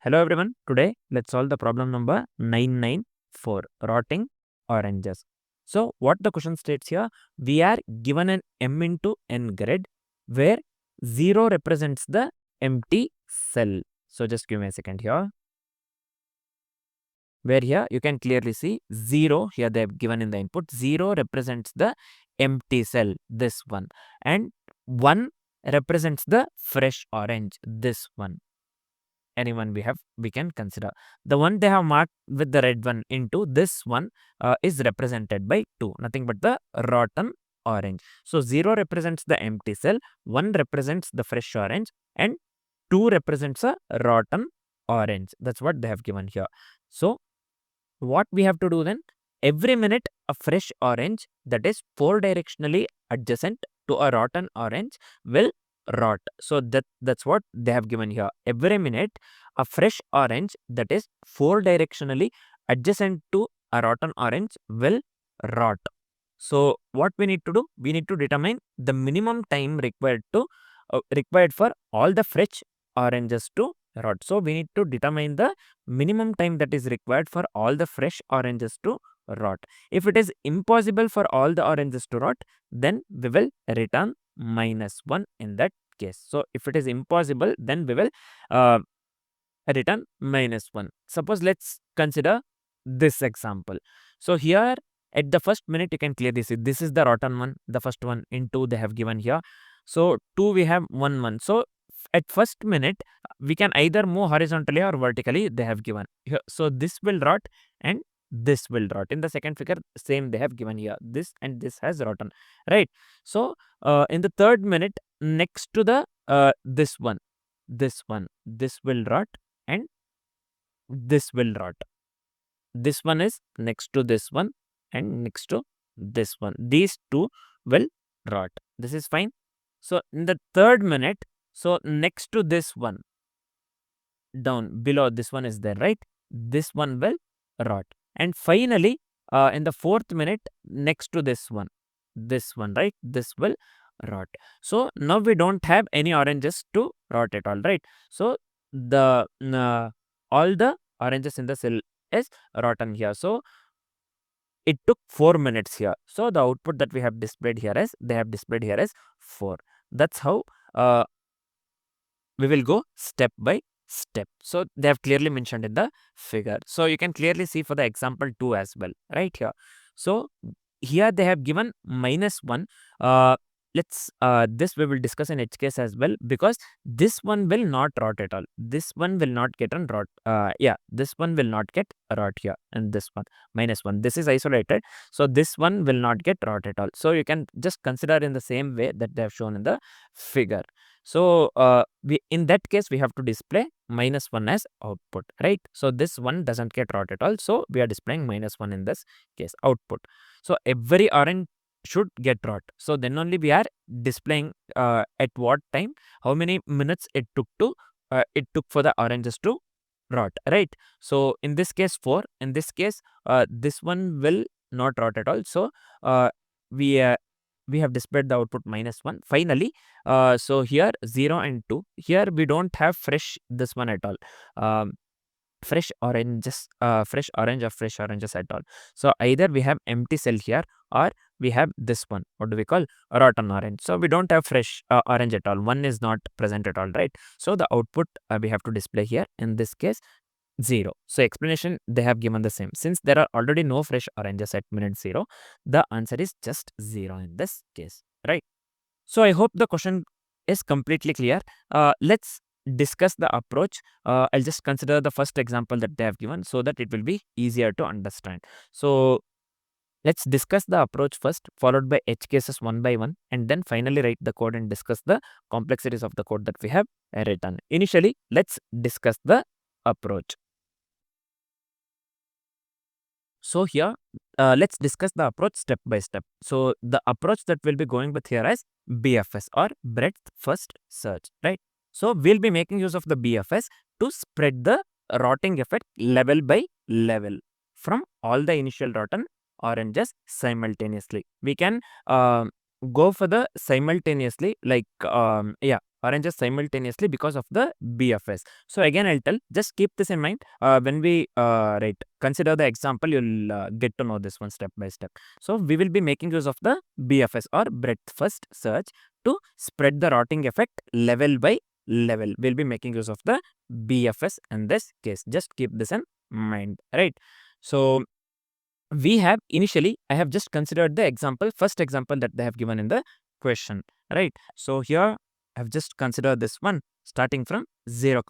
Hello everyone, today let's solve the problem number 994, rotting oranges. So what the question states here, we are given an m into n grid where 0 represents the empty cell. So just give me a second here. Where here you can clearly see 0, here they have given in the input, 0 represents the empty cell, this one, and 1 represents the fresh orange, this one. Anyone we can consider. The one they have marked with the red one into this one is represented by 2, nothing but the rotten orange. So 0 represents the empty cell, 1 represents the fresh orange, and 2 represents a rotten orange. That's what they have given here. So what we have to do then, every minute a fresh orange that is 4 directionally adjacent to a rotten orange will rot. So that's what they have given here. Every minute a fresh orange that is 4 directionally adjacent to a rotten orange will rot. So what we need to do, we need to determine the minimum time required for all the fresh oranges to rot. So we need to determine the minimum time that is required for all the fresh oranges to rot. If it is impossible for all the oranges to rot, then we will return -1 in that case. So if it is impossible, then we will return -1. Suppose let's consider this example. So here at the first minute you can clearly see this is the rotten one, the first one. In 2 they have given here. So 2 we have 1. So at first minute we can either move horizontally or vertically, they have given here. So this will rot and this will rot. In the second figure same they have given here, this and this has rotten, right? So in the third minute next to the this one, this will rot and this will rot. This one is next to this one and next to this one. These two will rot. This is fine. So in the third minute, so next to this one, down below this one is there, right? This one will rot. And finally, in the fourth minute, next to this one, right? This will rot. So now we don't have any oranges to rot at all, right? So the all the oranges in the cell is rotten here. So it took 4 minutes here. So the output that we have displayed here is, they have displayed here is 4. That's how we will go step by step. So they have clearly mentioned in the figure. So you can clearly see for the example 2 as well, right here. So here they have given -1. Let's this we will discuss in each case as well, because this one will not rot at all. This one will not get on rot. This one will not get rot here, and this one -1. This is isolated, so this one will not get rot at all. So you can just consider in the same way that they have shown in the figure. So we in that case we have to display -1 as output, right? So this one doesn't get rot at all. So we are displaying -1 in this case output. So every orange should get rot. So then only we are displaying at what time, how many minutes it took for the oranges to rot, right? So in this case 4. In this case this one will not rot at all. So we have displayed the output -1. Finally, so here 0 and 2. Here we don't have fresh this one at all. Fresh oranges or fresh oranges at all. So either we have empty cell here or we have this one. What do we call? A rotten orange. So we don't have fresh orange at all. One is not present at all, right? So the output we have to display here. In this case 0. So explanation they have given the same. Since there are already no fresh oranges at minute 0, the answer is just 0 in this case, right? So I hope the question is completely clear. Let's discuss the approach. I'll just consider the first example that they have given so that it will be easier to understand. So let's discuss the approach first, followed by edge cases one by one, and then finally write the code and discuss the complexities of the code that we have written. Initially, let's discuss the approach. So here, let's discuss the approach step by step. So the approach that we'll be going with here is BFS, or breadth first search, right? So we'll be making use of the BFS to spread the rotting effect level by level from all the initial rotten oranges simultaneously. We can go for the simultaneously, like oranges simultaneously because of the BFS. So again, I'll tell, just keep this in mind. When we consider the example, you'll get to know this one step by step. So we will be making use of the BFS or breadth first search to spread the rotting effect level by level. We'll be making use of the BFS in this case. Just keep this in mind, right? So we have initially, I have just considered the example, first example that they have given in the question, right? So here I have just considered this one starting from 0,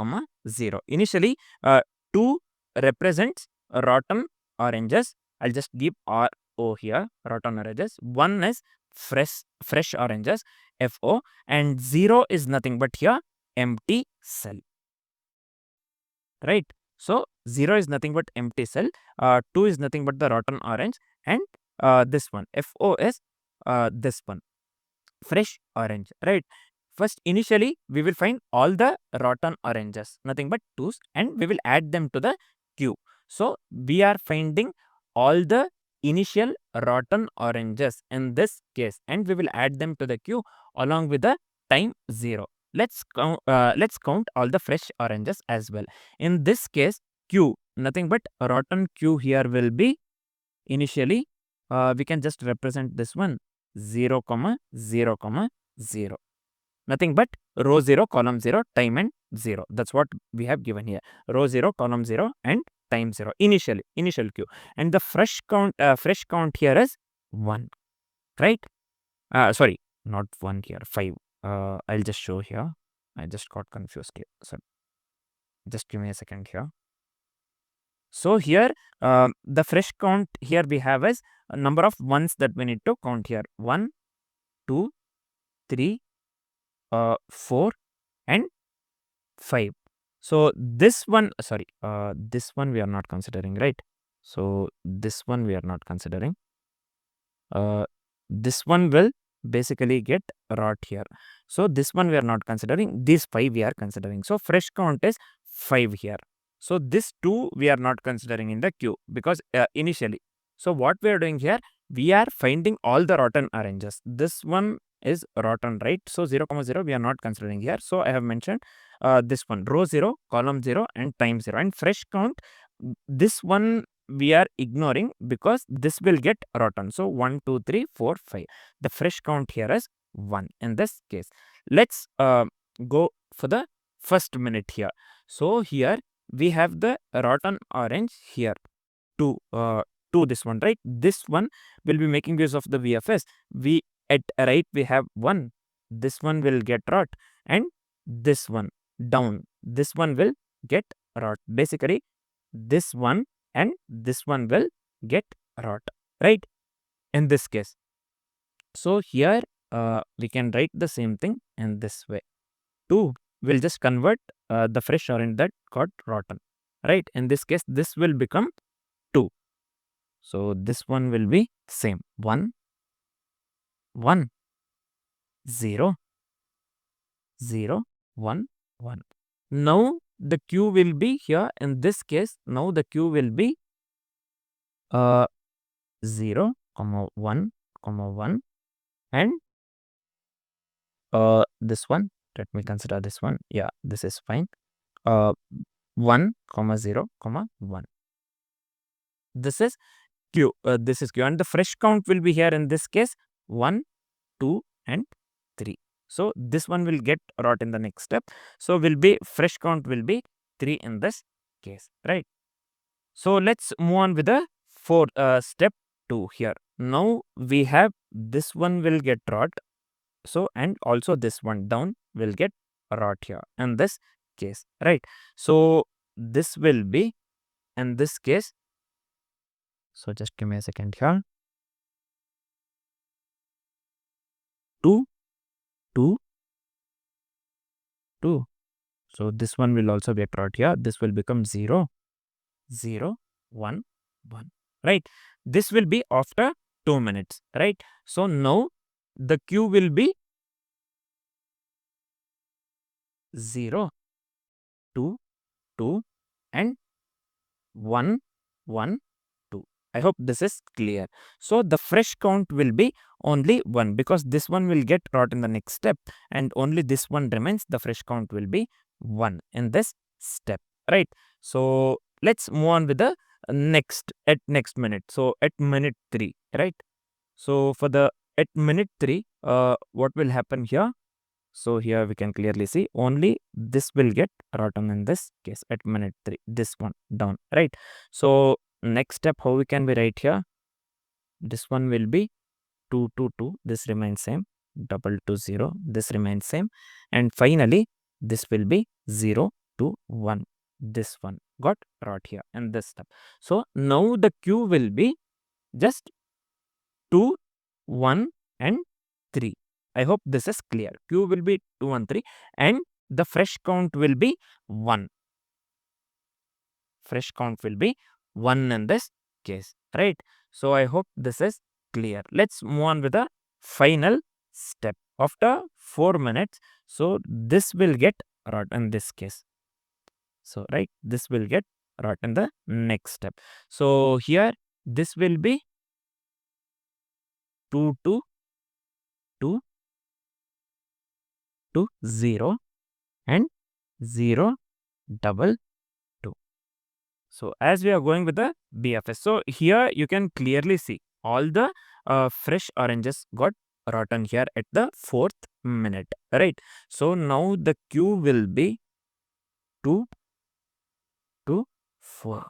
0. Initially, 2 represents rotten oranges. I'll just give RO here, rotten oranges. 1 is fresh oranges, FO, and 0 is nothing but here empty cell, right? So 0 is nothing but empty cell, 2 is nothing but the rotten orange, and this one FO is this one fresh orange, right? First, initially we will find all the rotten oranges, nothing but 2's, and we will add them to the queue. So we are finding all the initial rotten oranges in this case, and we will add them to the queue along with the time 0. Let's count all the fresh oranges as well. In this case, q, nothing but rotten q here will be initially, we can just represent this one 0, 0, 0. Nothing but row 0, column 0, time and 0. That's what we have given here. Row 0, column 0, and time 0. Initial queue. And the fresh count here is 1, right? Sorry, not 1 here, 5. I'll just show here. I just got confused here. So just give me a second here. So here, the fresh count here we have is a number of ones that we need to count here. 1, 2, 3, 4, and 5. So this one, sorry, this one we are not considering, right? So this one we are not considering. This one will basically get rot here. So this one we are not considering. These 5 we are considering. So fresh count is 5 here. So this 2 we are not considering in the queue because initially. So what we are doing here, we are finding all the rotten oranges. This one is rotten, right? So 0, 0 we are not considering here. So I have mentioned this one, row 0, column 0, and time 0. And fresh count, this one we are ignoring because this will get rotten. So 1, 2, 3, 4, 5. The fresh count here is 1 in this case. Let's go for the first minute here. So here we have the rotten orange here to this one, right? This one will be making use of the VFS. We at right we have 1. This one will get rot, and this one down. This one will get rot. Basically, this one and this one will get rot, right? In this case. So here we can write the same thing in this way. 2 will just convert the fresh orange that got rotten, right? In this case, this will become 2. So this one will be same 1, 1, 0, 0, 1, 1. Now the q will be here in this case. Now the q will be 0, 1, 1, and this one. Let me consider this one. Yeah, this is fine. 1, 0, 1. This is q. This is q, and the fresh count will be here in this case 1, 2, and 3. So this one will get rot in the next step. So will be fresh count will be 3 in this case, right? So let's move on with the step 2 here. Now we have this one will get rot. So and also this one down will get rot here in this case, right? So this will be in this case. So just give me a second here. 2, 2, 2. So this one will also get rot here. This will become 0, 0, 1, 1. Right? This will be after 2 minutes. Right? So now the queue will be 0, 2, 2, and 1, 1, 2. I hope this is clear. So the fresh count will be only 1 because this one will get brought in the next step and only this one remains. The fresh count will be 1 in this step, right? So let's move on with the next minute. So at minute 3, right? So for the at minute 3, what will happen here? So here we can clearly see only this will get written in this case at minute 3, this one down, right? So next step, how we can be write here? This one will be 2 to 2, this remains same, double to 0, this remains same, and finally this will be 0 to 1. This one got wrought here in this step. So now the queue will be just 2, 1 and 3. I hope this is clear. Q will be 2, 1, 3 and the fresh count will be 1. Fresh count will be 1 in this case, right? So I hope this is clear. Let's move on with the final step. After 4 minutes, so this will get wrought in this case. So, right, this will get wrought in the next step. So here this will be 2 to 2 to 0 and 0 double 2. So as we are going with the BFS, so here you can clearly see all the fresh oranges got rotten here at the 4th minute, right? So now the queue will be 2 to 4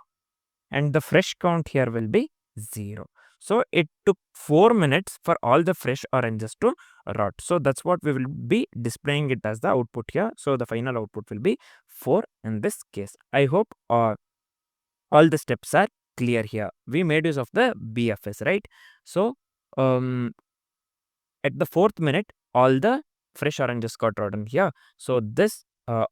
and the fresh count here will be 0. So it took 4 minutes for all the fresh oranges to rot. So that's what we will be displaying it as the output here. So the final output will be 4 in this case. I hope all the steps are clear here. We made use of the BFS, right? So at the 4th minute, all the fresh oranges got rotten here. So this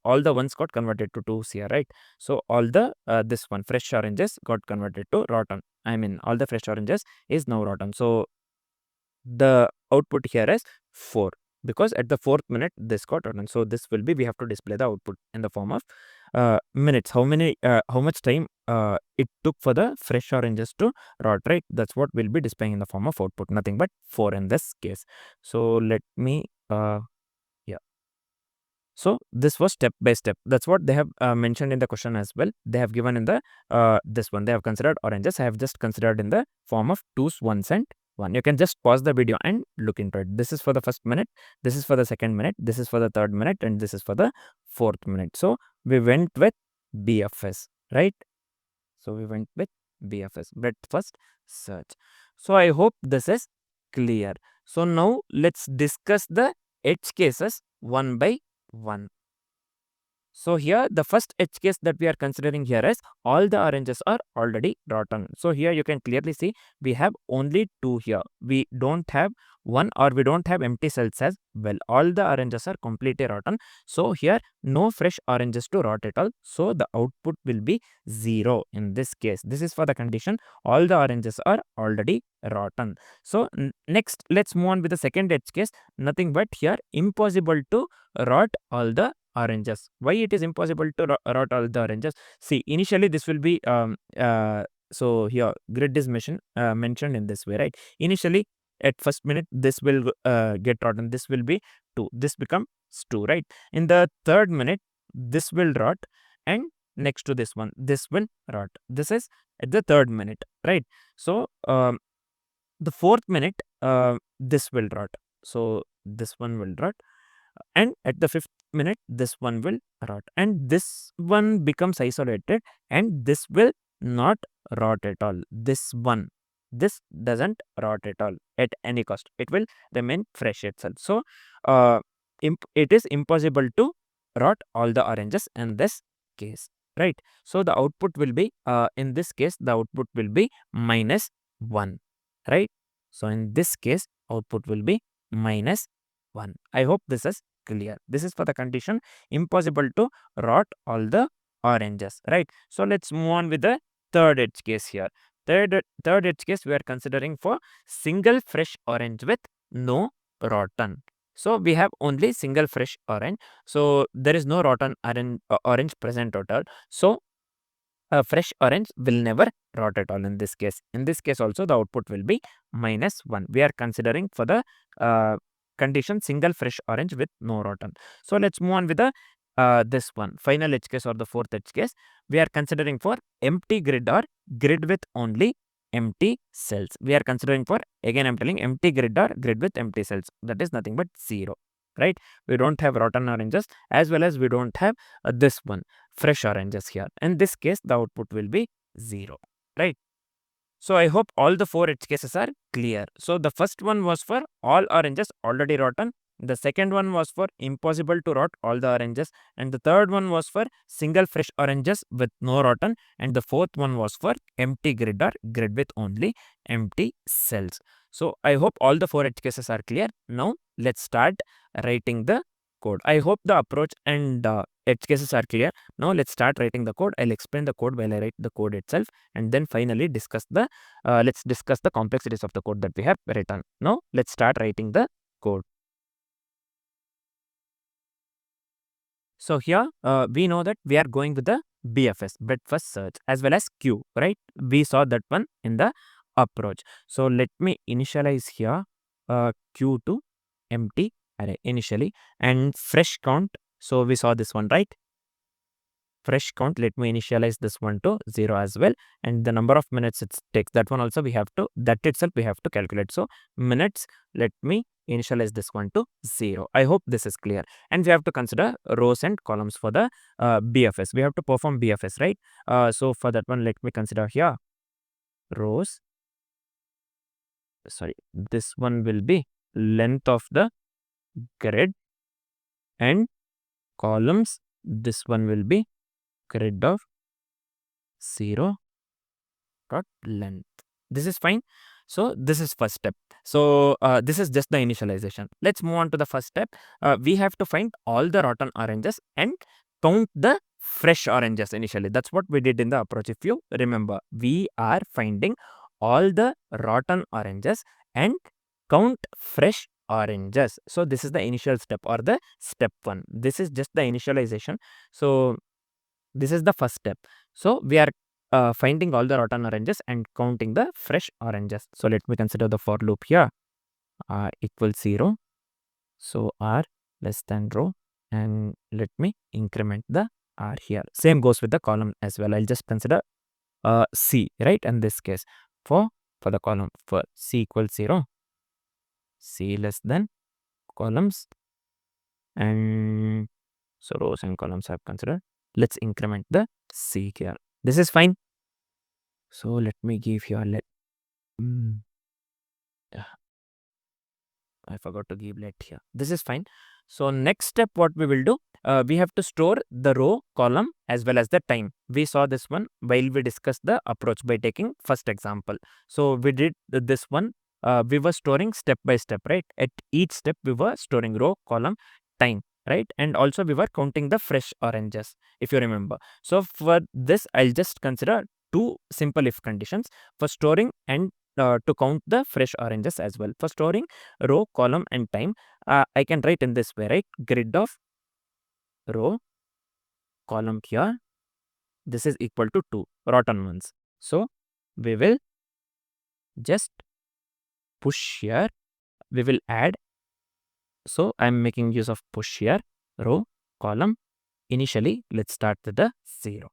all the ones got converted to 2s here, right? So all the this one fresh oranges got converted to rotten. I mean all the fresh oranges is now rotten. So the output here is 4 because at the 4th minute this got rotten. So this will be, we have to display the output in the form of minutes. How much time it took for the fresh oranges to rot, right? That's what we'll be displaying in the form of output, nothing but 4 in this case. So let me yeah. So this was step by step. That's what they have mentioned in the question as well. They have given in the this one. They have considered oranges. I have just considered in the form of 2s, 1s and 1. You can just pause the video and look into it. This is for the first minute. This is for the second minute. This is for the third minute, and this is for the 4th minute. So we went with BFS, right? So we went with BFS, breadth first search. So I hope this is clear. So now let's discuss the edge cases one by 1. So here the first edge case that we are considering here is all the oranges are already rotten. So here you can clearly see we have only 2 here. We don't have 1 or we don't have empty cells as well. All the oranges are completely rotten. So here no fresh oranges to rot at all. So the output will be 0 in this case. This is for the condition all the oranges are already rotten. So next let's move on with the second edge case. Nothing but here impossible to rot all the oranges. Why it is impossible to rot all the oranges? See, initially this will be so here grid is mentioned in this way, right? Initially at first minute this will get rotten. This will be 2. This becomes 2, right? In the 3rd minute this will rot, and next to this one this will rot. This is at the 3rd minute, right? So the 4th minute this will rot. So this one will rot, and at the 5th minute this one will rot, and this one becomes isolated, and this will not rot at all. This doesn't rot at all at any cost. It will remain fresh itself. So it is impossible to rot all the oranges in this case, right? So the output will be in this case the output will be -1, right? So in this case output will be -1. I hope this is clear. This is for the condition impossible to rot all the oranges, right? So let's move on with the third edge case here. Third edge case we are considering for single fresh orange with no rotten. So we have only single fresh orange. So there is no rotten orange present at all. So fresh orange will never rot at all in this case. In this case also the output will be -1. We are considering for the condition single fresh orange with no rotten. So let's move on with the this one, final edge case or the fourth edge case. We are considering for empty grid or grid with only empty cells. We are considering for, again I'm telling, empty grid or grid with empty cells. That is nothing but 0, right? We don't have rotten oranges as well as we don't have this one, fresh oranges here. In this case, the output will be 0, right? So I hope all the 4 edge cases are clear. So the first one was for all oranges already rotten. The second one was for impossible to rot all the oranges. And the third one was for single fresh oranges with no rotten. And the fourth one was for empty grid or grid with only empty cells. So I hope all the 4 edge cases are clear. Now let's start writing the code. I hope the approach and edge cases are clear. Now let's start writing the code. I'll explain the code while I write the code itself, and then finally discuss the let's discuss the complexities of the code that we have written. Now let's start writing the code. So here we know that we are going with the BFS, breadth first search, as well as queue, right? We saw that one in the approach. So let me initialize here queue to empty array initially, and fresh count. So we saw this one, right? Fresh count, let me initialize this one to 0 as well, and the number of minutes it takes, that one also we have to, that itself we have to calculate. So minutes, let me initialize this one to 0. I hope this is clear. And we have to consider rows and columns for the BFS. We have to perform BFS, right? So for that one, let me consider here rows. Sorry, this one will be length of the grid, and columns, this one will be grid of 0 dot length. This is fine. So this is first step. So this is just the initialization. Let's move on to the first step. We have to find all the rotten oranges and count the fresh oranges initially. That's what we did in the approach. If you remember, we are finding all the rotten oranges and count fresh oranges. So this is the initial step or the step 1. This is just the initialization. So this is the first step. So we are finding all the rotten oranges and counting the fresh oranges. So let me consider the for loop here. Equals 0. So r less than row, and let me increment the r here. Same goes with the column as well. I'll just consider c, right? In this case, for the column, for c equals 0, c less than columns, and so rows and columns I've considered. Let's increment the c here. This is fine. So let me give here, I forgot to give let here. This is fine. So next step, what we will do, we have to store the row, column as well as the time. We saw this one while we discussed the approach by taking first example. So we did this one. We were storing step by step, right? At each step we were storing row, column, time, right? And also we were counting the fresh oranges, if you remember. So for this, I'll just consider 2 simple if conditions for storing and to count the fresh oranges as well. For storing row, column and time, I can write in this way, right? Grid of row, column here, this is equal to 2 rotten ones. So we will just push here, we will add. So I'm making use of push here, row, column. Initially, let's start with the 0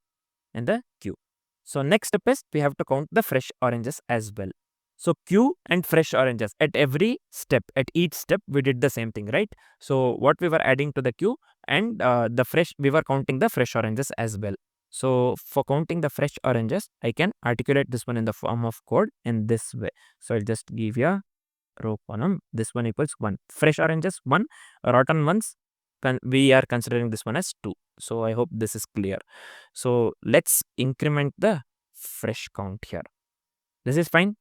and the queue. So next step is we have to count the fresh oranges as well. So queue and fresh oranges, at every step, at each step we did the same thing, right? So what we were adding to the queue and the fresh, we were counting the fresh oranges as well. So for counting the fresh oranges, I can articulate this one in the form of code in this way. So I'll just give you a row, column, this one equals 1. Fresh oranges 1, rotten ones, we are considering this one as 2. So I hope this is clear. So let's increment the fresh count here. This is fine.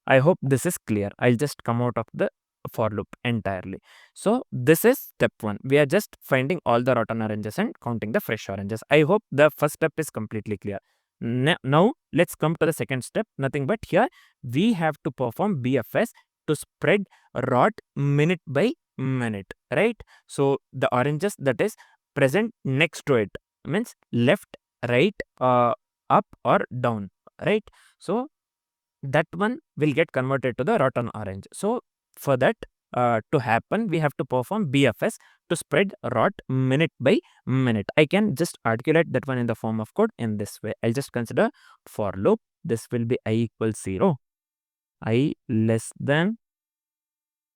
I hope this is clear. I'll just come out of the for loop entirely. So this is step 1. We are just finding all the rotten oranges and counting the fresh oranges. I hope the first step is completely clear. Now let's come to the second step. Nothing but here we have to perform BFS to spread rot minute by minute, right? So the oranges that is present next to it, means left, right, up or down, right? So that one will get converted to the rotten orange. So for that to happen, we have to perform BFS to spread rot minute by minute. I can just articulate that one in the form of code in this way. I'll just consider for loop. This will be I equals 0, I less than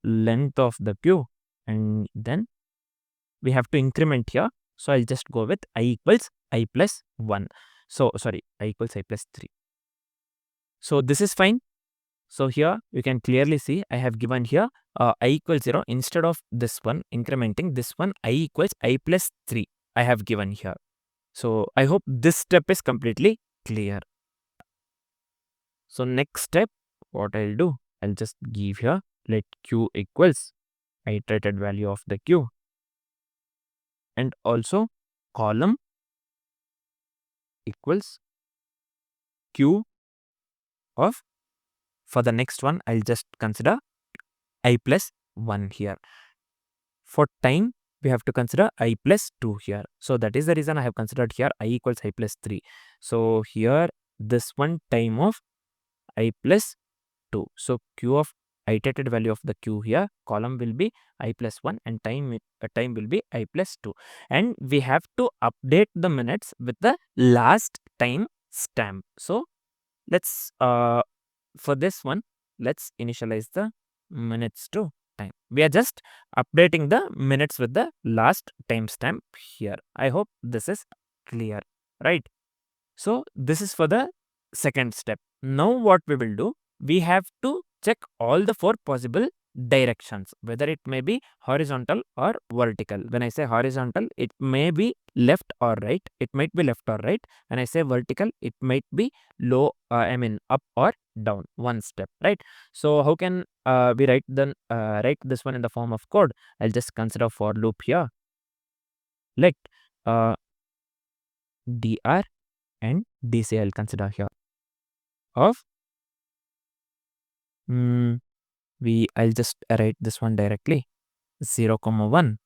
length of the queue, and then we have to increment here. So I'll just go with I equals I plus 1. So sorry, I equals I plus 3. So this is fine. So here you can clearly see I have given here I equals 0 instead of this one incrementing this one I equals I plus 3 I have given here. So I hope this step is completely clear. So next step, what I'll do, I'll just give here let q equals iterated value of the queue, and also column equals q of, for the next one I'll just consider I plus 1 here. For time, we have to consider I plus 2 here. So that is the reason I have considered here I equals I plus 3. So here this one time of I plus 2. So q of iterated value of the q here, column will be I plus 1 and time will be I plus 2. And we have to update the minutes with the last time stamp. So let's for this one, let's initialize the minutes to time. We are just updating the minutes with the last timestamp here. I hope this is clear, right? So this is for the second step. Now what we will do, we have to check all the 4 possible directions, whether it may be horizontal or vertical. When I say horizontal, it may be left or right. It might be left or right. When I say vertical, it might be low, up or down, one step, right? So how can we write this one in the form of code? I'll just consider for loop here. Let dr and dc I'll consider here of I'll just write this one directly 0, 1.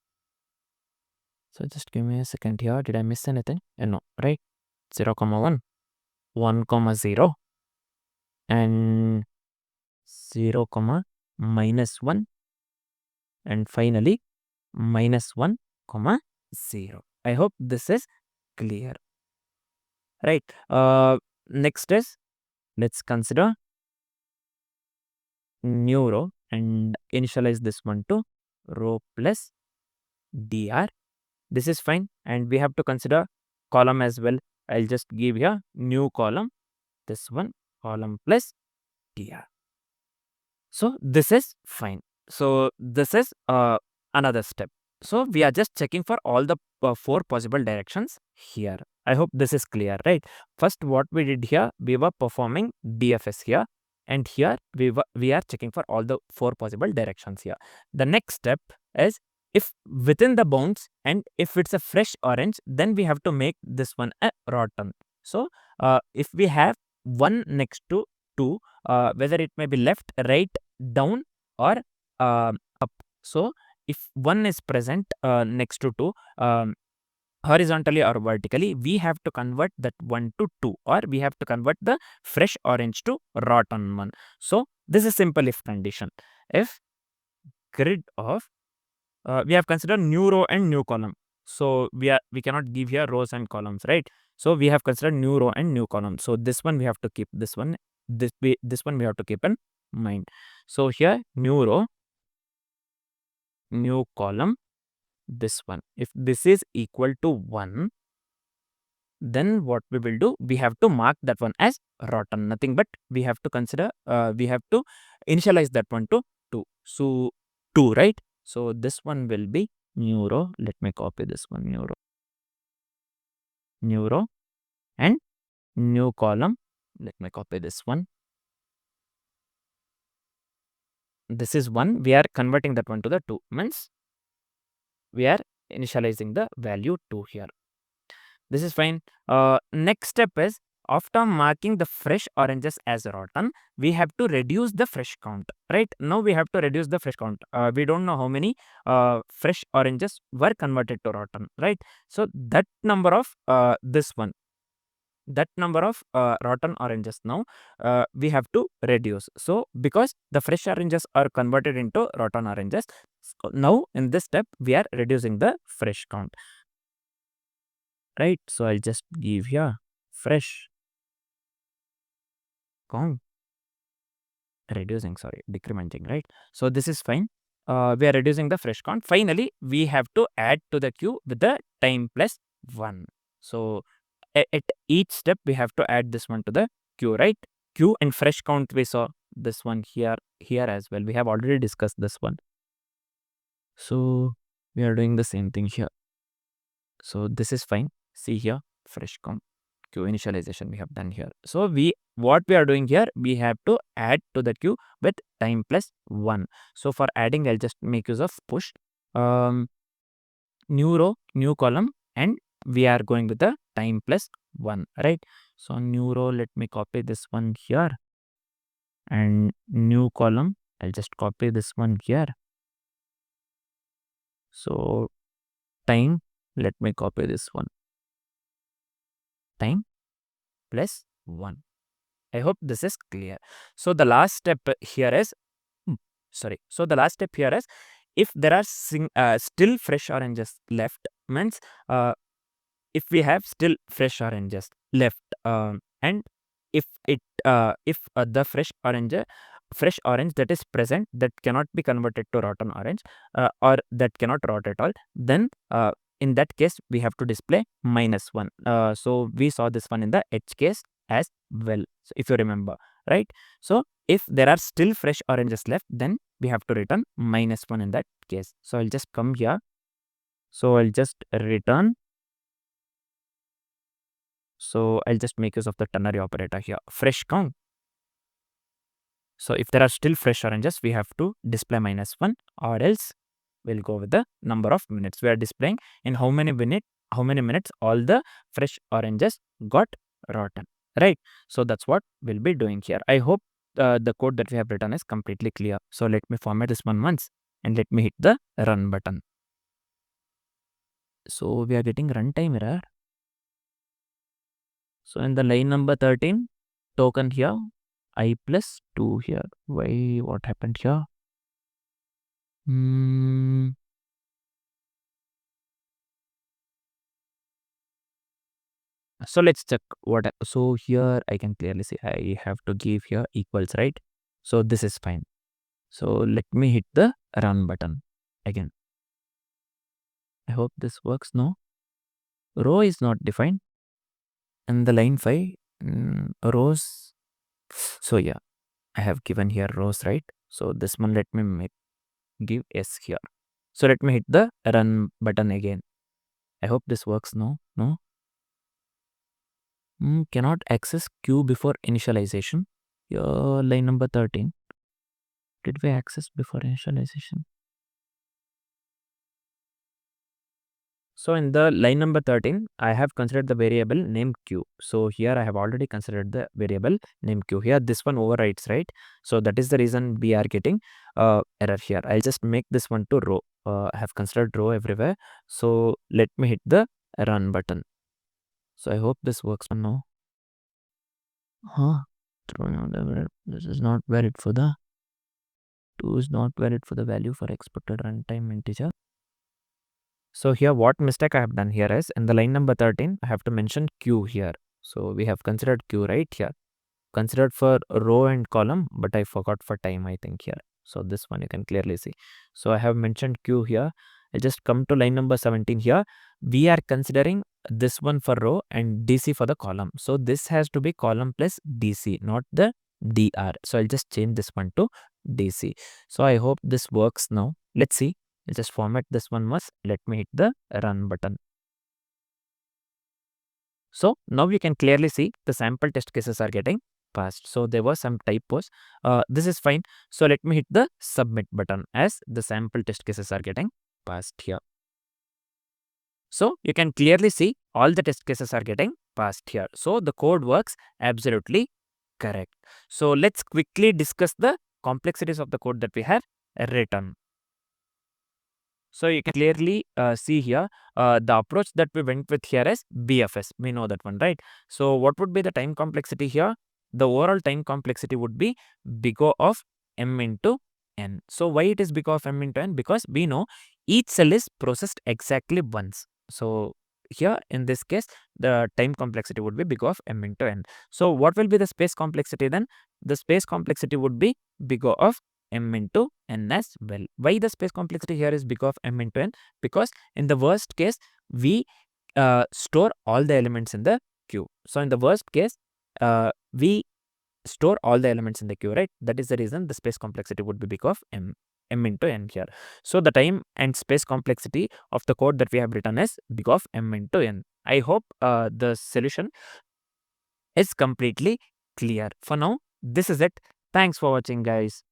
So just give me a second here. Did I miss anything? No, right? 0, 1, 1, 0, and 0, -1, and finally -1, 0. I hope this is clear, right? Next is, let's consider new row and initialize this one to row plus dr. This is fine, and we have to consider column as well. I'll just give here new column, this one, column plus dr. So this is fine. So this is another step. So we are just checking for all the 4 possible directions here. I hope this is clear, right? First, what we did here, we were performing DFS here, and here we are checking for all the 4 possible directions here. The next step is, if within the bounds and if it's a fresh orange, then we have to make this one a rotten. So if we have 1 next to 2, whether it may be left, right, down, or up. So if 1 is present next to 2, horizontally or vertically, we have to convert that 1 to 2, or we have to convert the fresh orange to rotten one. So this is simple if condition. If grid of we have considered new row and new column. So we cannot give here rows and columns, right? So we have considered new row and new column. So this one we have to keep, this one we have to keep in mind. So here new row, new column, this one. If this is equal to 1, then what we will do, we have to mark that one as rotten. Nothing but we have to consider, we have to initialize that one to 2. So 2, right? So this one will be new row. Let me copy this one, new row, and new column. Let me copy this one. This is 1. We are converting that one to the 2. Means we are initializing the value 2 here. This is fine. Next step is, after marking the fresh oranges as rotten, we have to reduce the fresh count, right? Now we have to reduce the fresh count. We don't know how many fresh oranges were converted to rotten, right? So that number of this one, that number of rotten oranges now we have to reduce. So because the fresh oranges are converted into rotten oranges, so now in this step we are reducing the fresh count, right? So I'll just give here fresh count, decrementing, right? So this is fine. We are reducing the fresh count. Finally, we have to add to the queue with the time plus 1. So at each step we have to add this one to the queue, right? Queue and fresh count, we saw this one here as well. We have already discussed this one. So we are doing the same thing here. So this is fine. See here, fresh count, queue initialization we have done here. So what we are doing here, we have to add to the queue with time plus 1. So for adding, I'll just make use of push new row, new column, and we are going with the time plus 1, right? So new row, let me copy this one here, and new column, I'll just copy this one here. So time, let me copy this one, time plus 1. I hope this is clear. So the last step here is, so the last step here is, if there are still fresh oranges left, means if we have still fresh oranges left, and if the fresh orange that is present, that cannot be converted to rotten orange, or that cannot rot at all, then in that case we have to display -1. So we saw this one in the edge case as well, so if you remember, right? So if there are still fresh oranges left, then we have to return -1 in that case. So I'll just come here. So I'll just return. So I'll just make use of the ternary operator here, fresh count. So if there are still fresh oranges, we have to display -1, or else we'll go with the number of minutes. We are displaying in how many minutes all the fresh oranges got rotten, right? So that's what we'll be doing here. I hope the code that we have written is completely clear. So let me format this one once, and let me hit the run button. So we are getting runtime error. So in the line number 13, token here, I plus 2 here. Why? What happened here? So let's check what. So here I can clearly see I have to give here equals, right? So this is fine. So let me hit the run button again. I hope this works. No, row is not defined. And the line 5, rows. So yeah, I have given here rows, right? So this one, let me give S here. So let me hit the run button again. I hope this works. No. Cannot access queue before initialization. Your line number 13. Did we access before initialization? So in the line number 13, I have considered the variable name q. So here I have already considered the variable name q. Here this one overwrites, right? So that is the reason we are getting error here. I'll just make this one to row. I have considered row everywhere. So let me hit the run button. So I hope this works now. This is not valid for the 2 is not valid for the value for expected runtime integer. So here what mistake I have done here is, in the line number 13, I have to mention q here. So we have considered q right here. Considered for row and column, but I forgot for time, I think here. So this one you can clearly see. So I have mentioned q here. I just come to line number 17 here. We are considering this one for row and DC for the column. So this has to be column plus DC, not the DR. So I'll just change this one to DC. So I hope this works now. Let's see. I'll just format this one once. Let me hit the run button. So now you can clearly see the sample test cases are getting passed. So there were some typos. This is fine. So let me hit the submit button as the sample test cases are getting passed here. So you can clearly see all the test cases are getting passed here. So the code works absolutely correct. So let's quickly discuss the complexities of the code that we have written. So you can clearly see here the approach that we went with here is BFS. We know that one, right? So what would be the time complexity here? The overall time complexity would be big O of m into n. So why it is big O of m into n? Because we know each cell is processed exactly once. So here in this case, the time complexity would be big O of m into n. So what will be the space complexity then? The space complexity would be big O of m into n as well. Why the space complexity here is big of m into n? Because in the worst case, we store all the elements in the queue. So in the worst case, we store all the elements in the queue, right? That is the reason the space complexity would be big of m into n here. So the time and space complexity of the code that we have written is big of m into n. I hope the solution is completely clear. For now, this is it. Thanks for watching, guys.